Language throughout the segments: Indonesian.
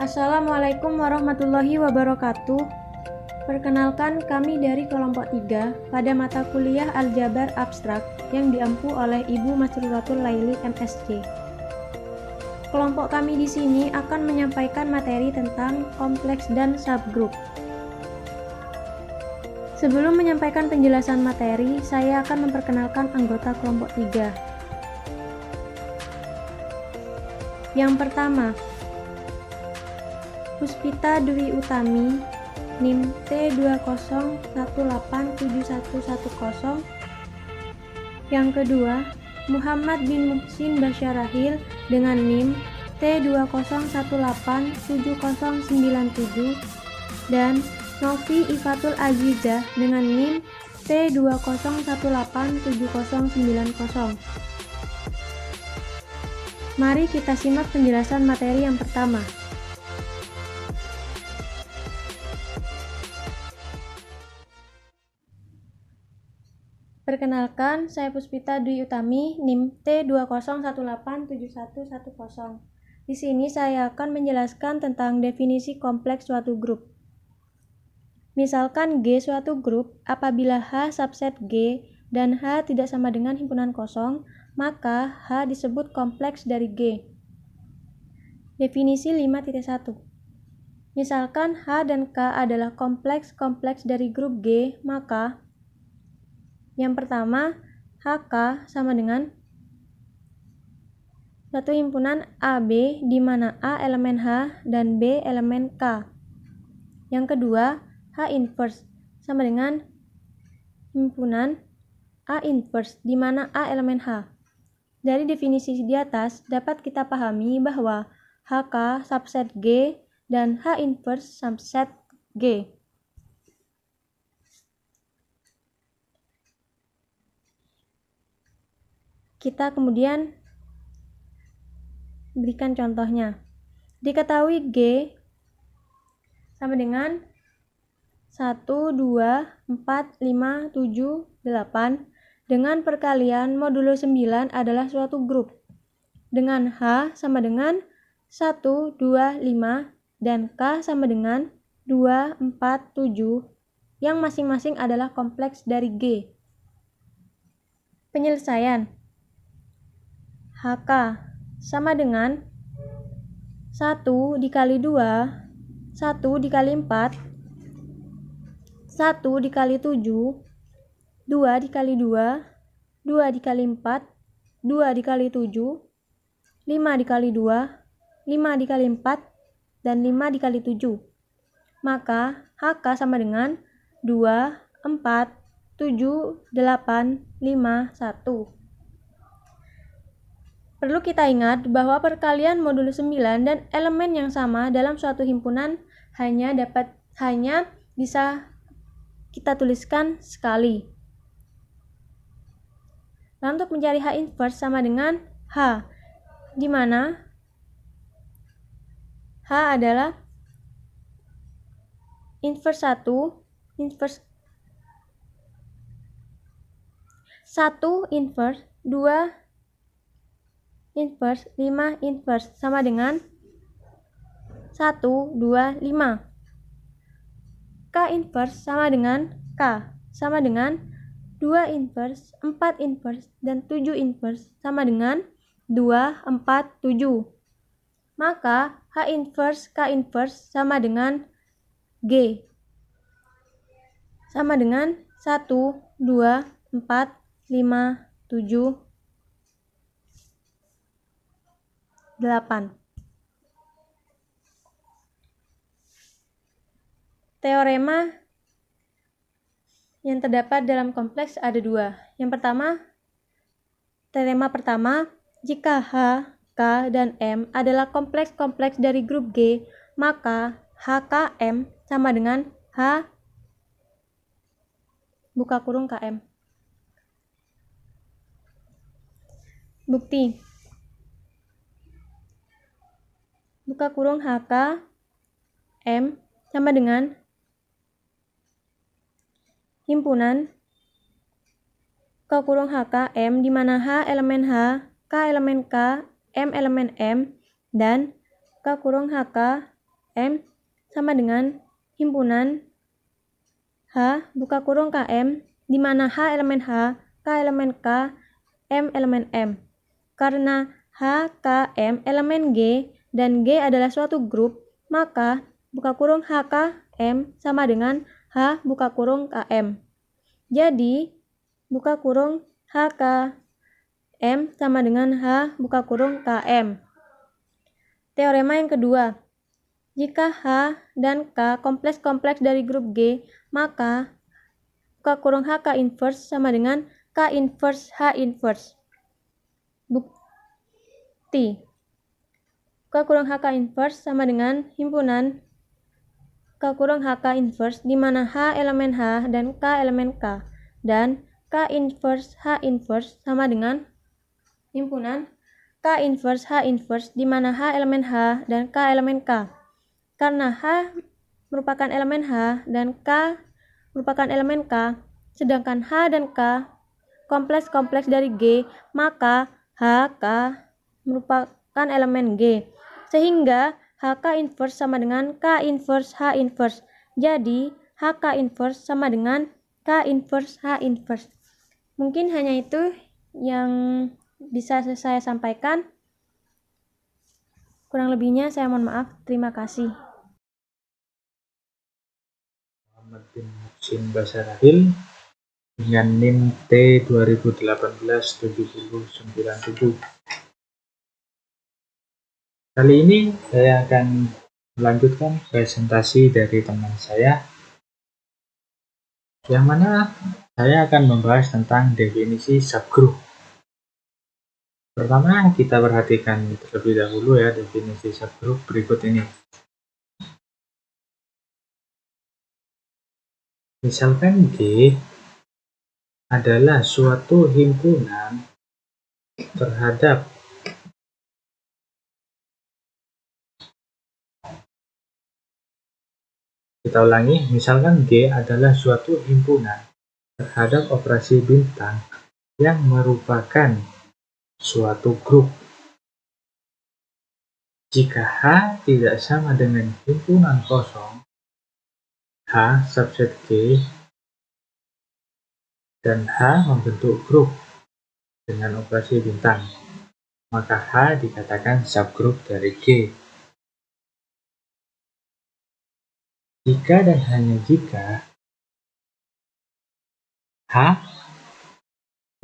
Assalamualaikum warahmatullahi wabarakatuh. Perkenalkan, kami dari kelompok 3 pada mata kuliah Aljabar Abstrak yang diampu oleh Ibu Masruratul Laili MSc. Kelompok kami di sini akan menyampaikan materi tentang kompleks dan subgroup. Sebelum menyampaikan penjelasan materi, saya akan memperkenalkan anggota kelompok 3. Yang pertama, Puspita Dwi Utami, NIM T20187110. Yang kedua, Muhammad bin Muhsin Basyarahil dengan NIM T20187097 dan Novi Ifatul Azizah dengan NIM T20187090. Mari kita simak penjelasan materi yang pertama. Perkenalkan, saya Puspita Dwi Utami, NIM T20187110. Di sini saya akan menjelaskan tentang definisi kompleks suatu grup. Misalkan G suatu grup, apabila H subset G dan H tidak sama dengan himpunan kosong, maka H disebut kompleks dari G. Definisi 5.1. Misalkan H dan K adalah kompleks dari grup G, maka yang pertama, HK sama dengan satu himpunan AB di mana A elemen H dan B elemen K. Yang kedua, H inverse sama dengan himpunan A inverse di mana A elemen H. Dari definisi di atas dapat kita pahami bahwa HK subset G dan H inverse subset G. Kita kemudian berikan contohnya. Diketahui G sama dengan 1, 2, 4, 5, 7, 8 dengan perkalian modulo 9 adalah suatu grup. Dengan H sama dengan 1, 2, 5 dan K sama dengan 2, 4, 7 yang masing-masing adalah kompleks dari G. Penyelesaian HK sama dengan 1 dikali 2, 1 dikali 4, 1 dikali 7, 2 dikali 2, 2 dikali 4, 2 dikali 7, 5 dikali 2, 5 dikali 4, dan 5 dikali 7. Maka HK sama dengan 2, 4, 7, 8, 5, 1. Perlu kita ingat bahwa perkalian modulo 9 dan elemen yang sama dalam suatu himpunan hanya bisa kita tuliskan sekali. Nah, untuk mencari H inverse sama dengan H, di mana H adalah inverse 1 inverse 2 inverse 5 inverse sama dengan 1, 2, 5. K inverse sama dengan K sama dengan 2 inverse, 4 inverse, dan 7 inverse sama dengan 2, 4, 7. Maka H inverse K inverse sama dengan G sama dengan 1, 2, 4, 5, 7, 8. Teorema yang terdapat dalam kompleks ada dua. Yang pertama, teorema pertama, jika H, K, dan M adalah kompleks dari grup G, maka HKM sama dengan H buka kurung KM. Bukti. Buka kurung HK M sama dengan himpunan kurung HK M di mana H elemen H, K elemen K, M elemen M, dan K kurung HK M sama dengan himpunan H buka kurung KM, di mana H elemen H, K elemen K, M elemen M. Karena H, K, M elemen G, dan G adalah suatu grup, maka buka kurung HK, M sama dengan H buka kurung KM. Jadi, buka kurung HK, M sama dengan H buka kurung KM. Teorema yang kedua, jika H dan K kompleks-kompleks dari grup G, maka buka kurung HK inverse sama dengan K inverse H inverse. Bukti, buka kurung HK inverse sama dengan himpunan buka kurung HK inverse, di mana H elemen H dan K elemen K, dan K inverse H inverse sama dengan himpunan K inverse H inverse, di mana H elemen H dan K elemen K. Karena H merupakan elemen H dan K merupakan elemen K, sedangkan H dan K kompleks-kompleks dari G, maka HK merupakan elemen G. Sehingga HK inverse sama dengan K inverse H inverse. Jadi, HK inverse sama dengan K inverse H inverse. Mungkin hanya itu yang bisa saya sampaikan. Kurang lebihnya saya mohon maaf. Terima kasih. Muhammad bin Muhsin Basarahil dengan NIM T 2018-7097. Kali ini saya akan melanjutkan presentasi dari teman saya, yang mana saya akan membahas tentang definisi subgroup. Pertama, kita perhatikan terlebih dahulu ya definisi subgroup berikut ini. Misalkan G adalah suatu himpunan terhadap kita ulangi, misalkan G adalah suatu himpunan terhadap operasi bintang yang merupakan suatu grup. Jika H tidak sama dengan himpunan kosong, H subset G, dan H membentuk grup dengan operasi bintang, maka H dikatakan subgrup dari G. Jika dan hanya jika H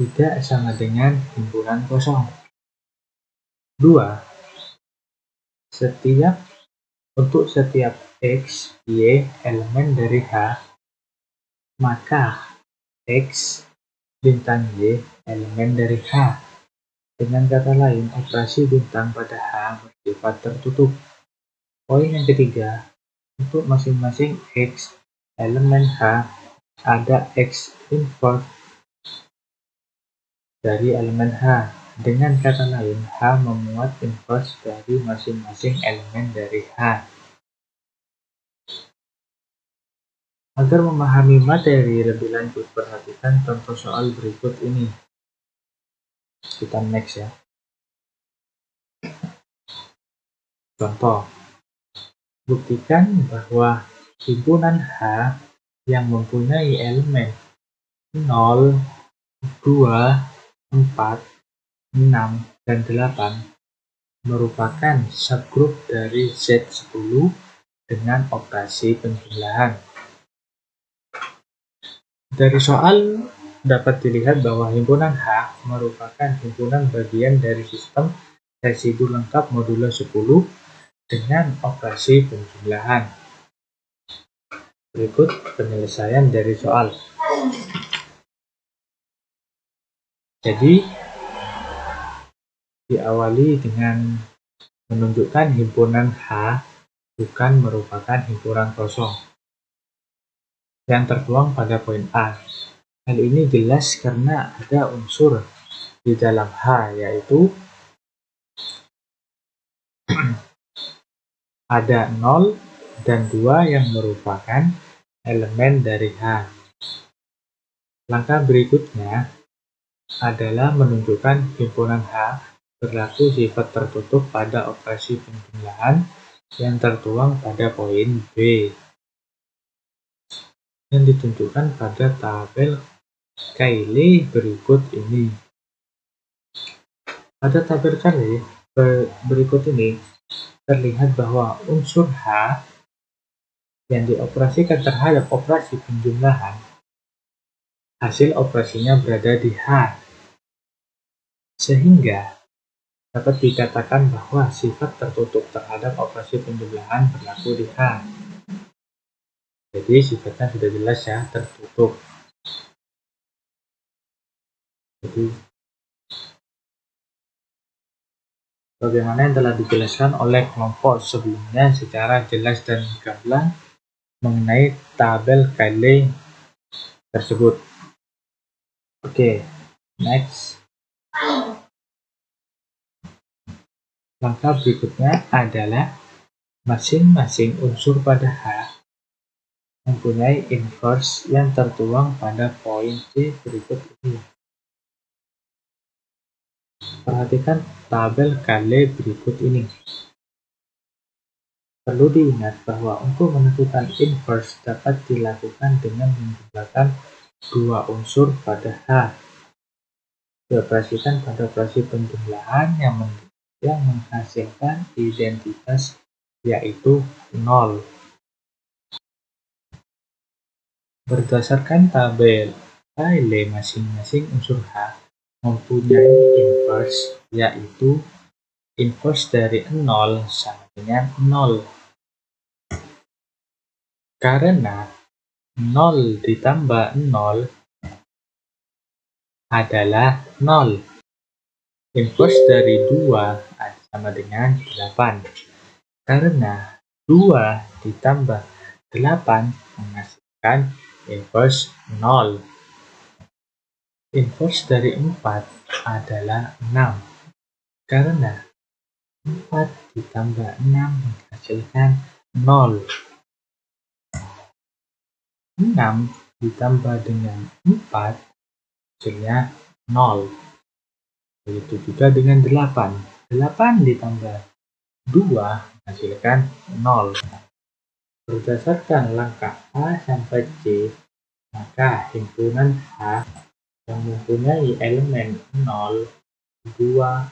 tidak sama dengan himpunan kosong. 2. Untuk setiap X, Y elemen dari H, maka X bintang Y elemen dari H. Dengan kata lain, operasi bintang pada H bersifat tertutup. Poin yang ketiga, untuk masing-masing X elemen H ada X inverse dari elemen H. Dengan kata lain, H memuat inverse dari masing-masing elemen dari H. Agar memahami materi lebih lanjut, perhatikan contoh soal berikut ini. Kita next ya. Contoh, buktikan bahwa himpunan H yang mempunyai elemen 0, 2, 4, 6, dan 8 merupakan subgrup dari Z10 dengan operasi penjumlahan. Dari soal dapat dilihat bahwa himpunan H merupakan himpunan bagian dari sistem residu lengkap modulo 10 dengan operasi penjumlahan. Berikut penyelesaian dari soal. Jadi, diawali dengan menunjukkan himpunan H bukan merupakan himpunan kosong yang tertuang pada poin A. Hal ini jelas karena ada unsur di dalam H, yaitu ada 0 dan 2 yang merupakan elemen dari H. Langkah berikutnya adalah menunjukkan himpunan H berlaku sifat tertutup pada operasi penjumlahan yang tertuang pada poin B yang ditunjukkan pada tabel Cayley berikut ini. Pada tabel Cayley berikut ini terlihat bahwa unsur H yang dioperasikan terhadap operasi penjumlahan, hasil operasinya berada di H, sehingga dapat dikatakan bahwa sifat tertutup terhadap operasi penjumlahan berlaku di H. Jadi sifatnya sudah jelas ya, tertutup. Jadi bagaimana yang telah dijelaskan oleh kelompok sebelumnya secara jelas dan gamblang mengenai tabel Cayley tersebut. Oke, next. Langkah berikutnya adalah masing-masing unsur pada H mempunyai inverse yang tertuang pada poin C berikut ini. Perhatikan tabel Cayley berikut ini. Perlu diingat bahwa untuk menentukan inverse dapat dilakukan dengan menjumlahkan dua unsur pada H. Dioperasikan pada operasi penjumlahan yang menghasilkan identitas yaitu 0. Berdasarkan tabel Cayley, masing-masing unsur H mempunyai inverse yaitu inverse dari 0 sama dengan 0. Karena 0 ditambah 0 adalah 0. Inverse dari 2 sama dengan 8. Karena 2 ditambah 8 menghasilkan inverse 0. Inverse dari 4 adalah 6. Karena 4 ditambah 6 menghasilkan 0. 6 ditambah dengan 4 hasilnya 0. Begitu juga dengan 8. 8 ditambah 2 menghasilkan 0. Berdasarkan langkah A sampai C, maka himpunan H yang mempunyai elemen 0, 2,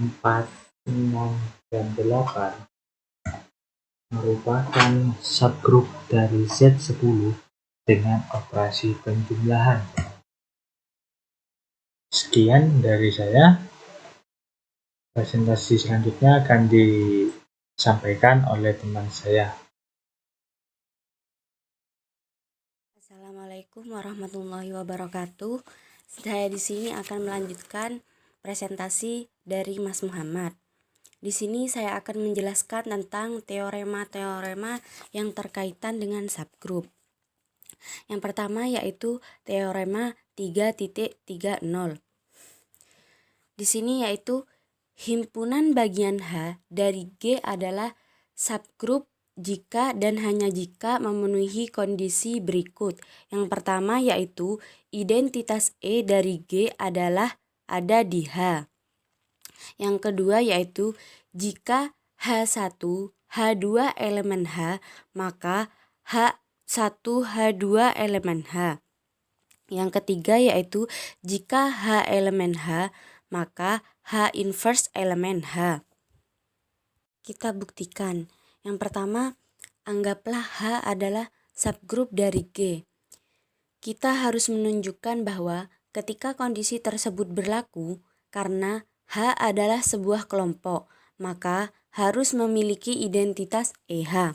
4, 6, dan 8 merupakan subgrup dari Z10 dengan operasi penjumlahan. Sekian dari saya. Presentasi selanjutnya akan disampaikan oleh teman saya. Assalamualaikum warahmatullahi wabarakatuh. Saya di sini akan melanjutkan presentasi dari Mas Muhammad. Di sini saya akan menjelaskan tentang teorema-teorema yang terkaitan dengan subgrup. Yang pertama yaitu teorema 3.30. Di sini yaitu himpunan bagian H dari G adalah subgrup jika dan hanya jika memenuhi kondisi berikut. Yang pertama yaitu identitas E dari G adalah ada di H. Yang kedua yaitu jika H1, H2 elemen H, maka H1, H2 elemen H. Yang ketiga yaitu jika H elemen H, maka H inverse elemen H. Kita buktikan. Yang pertama, anggaplah H adalah subgrup dari G. Kita harus menunjukkan bahwa ketika kondisi tersebut berlaku, karena H adalah sebuah kelompok, maka harus memiliki identitas EH.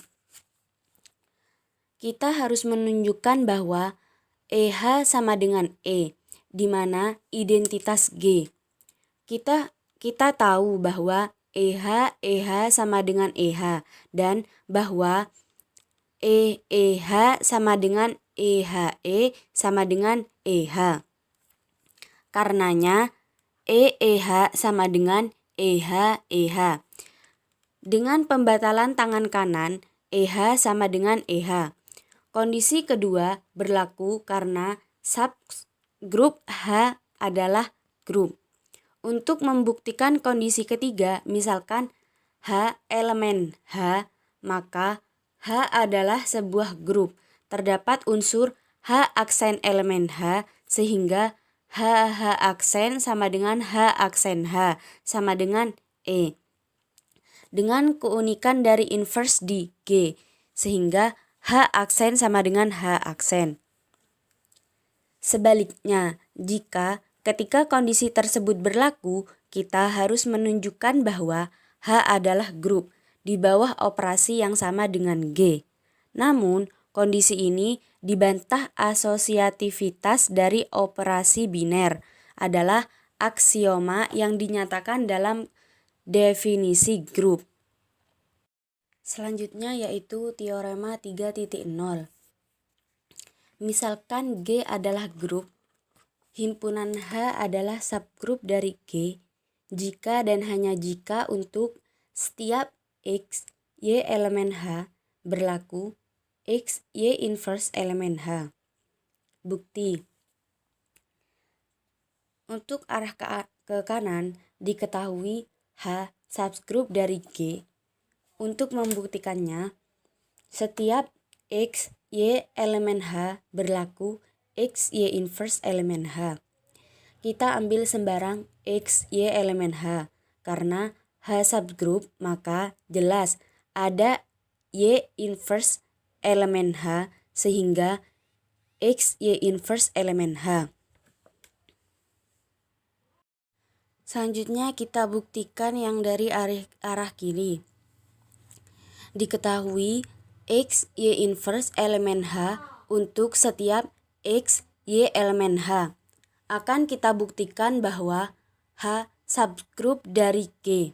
Kita harus menunjukkan bahwa EH sama dengan E, di mana identitas G. Kita tahu bahwa EH sama dengan EH, dan bahwa EH sama dengan EHE sama dengan EH. Karenanya EH sama dengan EH. Dengan pembatalan tangan kanan, EH sama dengan EH. Kondisi kedua berlaku karena subgrup H adalah grup. Untuk membuktikan kondisi ketiga, misalkan H elemen H, maka H adalah sebuah grup. Terdapat unsur H aksen elemen H, sehingga H aksen sama dengan H aksen H sama dengan E. Dengan keunikan dari inverse di G, sehingga H aksen sama dengan H aksen. Sebaliknya, jika ketika kondisi tersebut berlaku, kita harus menunjukkan bahwa H adalah grup di bawah operasi yang sama dengan G. Namun, kondisi ini dibantah asosiativitas dari operasi biner adalah aksioma yang dinyatakan dalam definisi grup. Selanjutnya yaitu teorema 3.0. Misalkan G adalah grup, himpunan H adalah subgrup dari G, jika dan hanya jika untuk setiap X, Y elemen H berlaku X, Y inverse elemen H. Bukti. Untuk arah ke kanan diketahui H subgrup dari G. Untuk membuktikannya, setiap X, Y elemen H berlaku X, Y inverse elemen H. Kita ambil sembarang X, Y elemen H. Karena H subgrup, maka jelas ada Y inverse elemen H, sehingga X, Y inverse elemen H. Selanjutnya kita buktikan yang dari arah kiri. Diketahui X, Y inverse elemen H untuk setiap X, Y elemen H. Akan kita buktikan bahwa H subgrup dari G.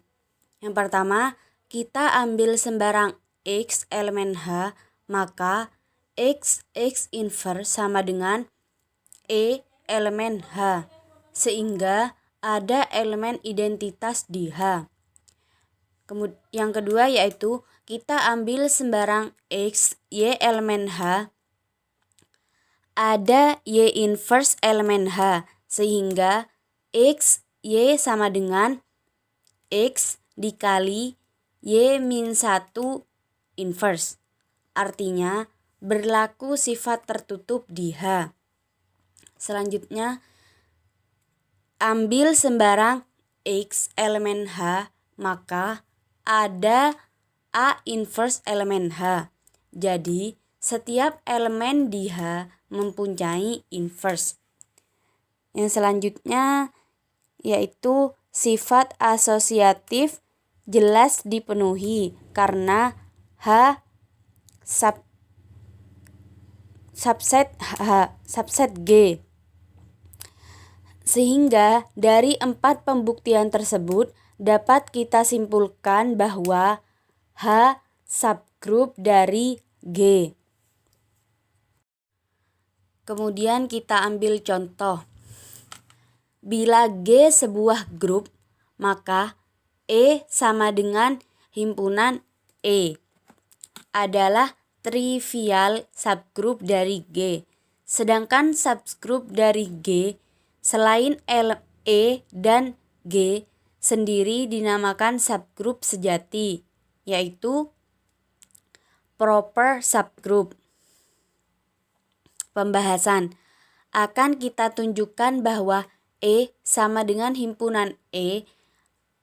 Yang pertama, kita ambil sembarang X elemen H, maka X inverse sama dengan E elemen H, sehingga ada elemen identitas di H. Yang kedua yaitu kita ambil sembarang X, Y elemen H, ada Y inverse elemen H, sehingga X, Y sama dengan X dikali Y-1 inverse. Artinya berlaku sifat tertutup di H. Selanjutnya, ambil sembarang X elemen H, maka ada A inverse elemen H. Jadi, setiap elemen di H mempunyai inverse. Yang selanjutnya yaitu sifat asosiatif jelas dipenuhi karena H subset G. Sehingga dari 4 pembuktian tersebut dapat kita simpulkan bahwa H subgrup dari G. Kemudian kita ambil contoh. Bila G sebuah grup, maka E sama dengan himpunan E adalah trivial subgrup dari G. Sedangkan subgrup dari G selain E dan G sendiri dinamakan subgrup sejati, yaitu proper subgroup. Pembahasan. Akan kita tunjukkan bahwa E sama dengan himpunan E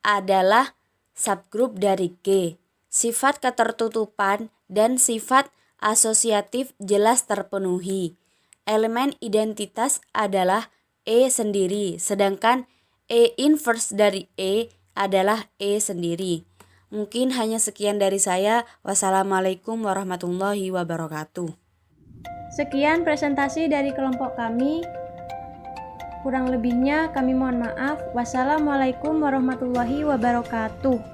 adalah subgrup dari G. Sifat ketertutupan dan sifat asosiatif jelas terpenuhi. Elemen identitas adalah E sendiri, sedangkan E inverse dari E adalah E sendiri. Mungkin hanya sekian dari saya. Wassalamualaikum warahmatullahi wabarakatuh. Sekian presentasi dari kelompok kami. Kurang lebihnya kami mohon maaf. Wassalamualaikum warahmatullahi wabarakatuh.